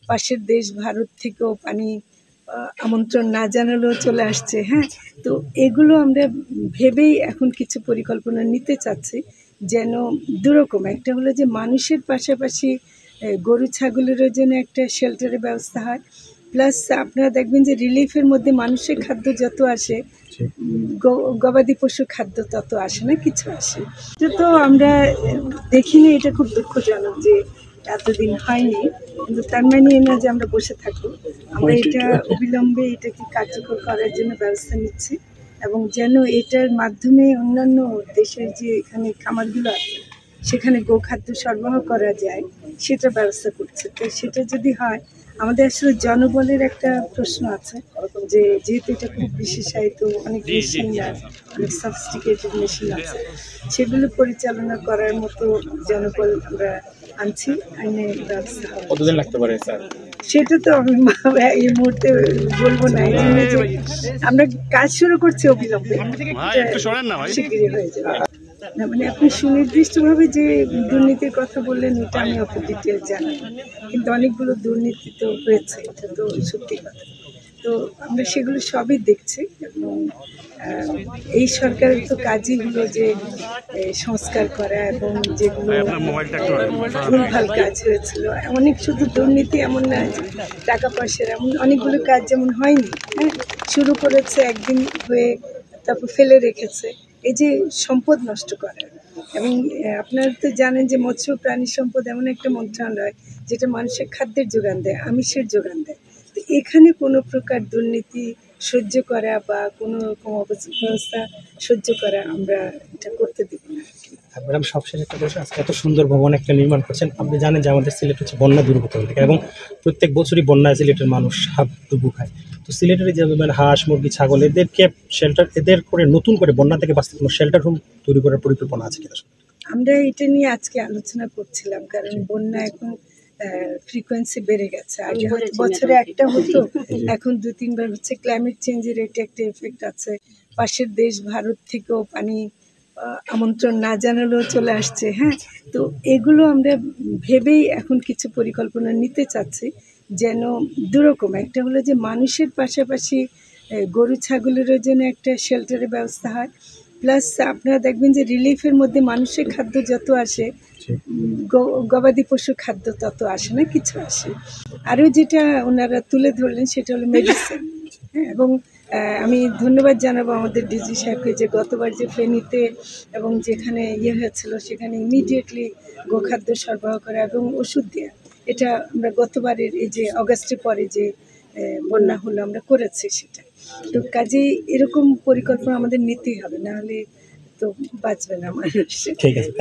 পাশের দেশ ভারত থেকেও পানি আমন্ত্রণ না জানালেও চলে আসছে। হ্যাঁ, তো এগুলো আমরা ভেবেই এখন কিছু পরিকল্পনা নিতে চাচ্ছি, যেন দুরকম, একটা হলো যে মানুষের পাশাপাশি গরু ছাগলেরও যেন একটা শেল্টারের ব্যবস্থা হয়, প্লাস আপনারা দেখবেন যে রিলিফের মধ্যে মানুষের খাদ্য যত আসে, গবাদি পশুর খাদ্য তত আসে না, কিছু আসে। এটা তো আমরা দেখিনি, এটা খুব দুঃখজনক যে এতদিন হয়নি, কিন্তু তার মানে না যে আমরা বসে থাকবো। আমরা এটা অবিলম্বে এটাকে কার্যকর করার জন্য ব্যবস্থা নিচ্ছি, এবং যেন এটার মাধ্যমে অন্যান্য দেশের যে এখানে খামারগুলো আছে সেখানে গোখাদ্য সরবরাহ করা যায় সেটা ব্যবস্থা করছে। তো সেটা যদি হয়, আমাদের আসলে জনবলের একটা প্রশ্ন আছে, যে যেহেতু এটা খুব বিশেষায়িত, অনেক মেশিন অনেক সফিস্টিকেটেড মেশিন আছে, সেগুলো পরিচালনা করার মতো জনবল আমরা আনছি, আইনে ব্যবস্থা। কতদিন লাগতে পারে স্যার? সেটা তো আমি এই মুহূর্তে বলবো না। আমরা কাজ শুরু করছি অবিলম্বে, শিগগিরই হয়ে যাবে। না মানে আপনি সুনির্দিষ্টভাবে যে দুর্নীতির কথা বললেন, এটা আমি অত ডিটেল জানি, কিন্তু অনেকগুলো দুর্নীতি তো হয়েছে, এটা তো সত্যি কথা। তো আমরা সেগুলো সবই দেখছি, এবং এই সরকারের তো কাজই হলো যে সংস্কার করা, এবং যেগুলো ভুলভাল কাজ হয়েছিল, অনেক শুধু দুর্নীতি এমন না, টাকা পয়সার এমন অনেকগুলো কাজ যেমন হয়নি, হ্যাঁ, শুরু করেছে একদিন হয়ে তারপর ফেলে রেখেছে, এই যে সম্পদ নষ্ট করা। এবং আপনারা তো জানেন যে মৎস্য প্রাণী সম্পদ এমন একটা মন্ত্রণালয় যেটা মানুষের খাদ্যের যোগান দেয়, আমিষের যোগান দেয়। তো এখানে কোনো প্রকার দুর্নীতি সহ্য করা বা কোনো রকম অবস্থা সহ্য করা আমরা এটা করতে দেব না। ম্যাডাম, সবশেষে একটা প্রশ্ন, আজকে এত সুন্দর ভবন একটা নির্মাণ করছেন, আপনি জানেন যে আমাদের সিলেট হচ্ছে বন্যা দুর্গত এলাকা, এবং প্রত্যেক বছরই বন্যায় সিলেটের মানুষ হাবুডুবু খায়। তো সিলেটের যে হাঁস মুরগি ছাগল এদেরকে শেল্টার, এদের করে নতুন করে বন্যা থেকে বাঁচতে কোনো শেল্টার হোম তৈরি করার পরিকল্পনা আছে কিনা? আমরা এটা নিয়ে আজকে আলোচনা করছিলাম, কারণ বন্যা এখন ফ্রিকোয়েন্সি বেড়ে গেছে। আগে হয়তো বছরে একটা হতো, এখন 2-3 বার হচ্ছে। ক্লাইমেট চেঞ্জের এটা একটা এফেক্ট আছে। পাশের দেশ ভারত থেকেও পানি আমন্ত্রণ না জানালেও চলে আসছে। হ্যাঁ, তো এগুলো আমরা ভেবেই এখন কিছু পরিকল্পনা নিতে চাচ্ছি, যেন দুরকম, একটা হলো যে মানুষের পাশাপাশি গরু ছাগলেরও যেন একটা শেল্টারের ব্যবস্থা হয়, প্লাস আপনারা দেখবেন যে রিলিফের মধ্যে মানুষের খাদ্য যত আসে, গবাদি পশুর খাদ্য তত আসে না, কিছু আসে। আরও যেটা ওনারা তুলে ধরলেন সেটা হলো মেডিসিন। হ্যাঁ, এবং আমি ধন্যবাদ জানাবো আমাদের ডিজি সাহেবকে, যে গতবার যে ফেনীতে এবং যেখানে হয়েছিল সেখানে ইমিডিয়েটলি গোখাদ্য সরবরাহ করা এবং ওষুধ দেওয়া। এটা আমরা গতবারের এই যে অগাস্টের পরে যে বন্যা হলো আমরা করেছি সেটা। তো কাজেই এরকম পরিকল্পনা আমাদের নিতেই হবে, নাহলে তো বাঁচবে না মানুষ। ঠিক আছে।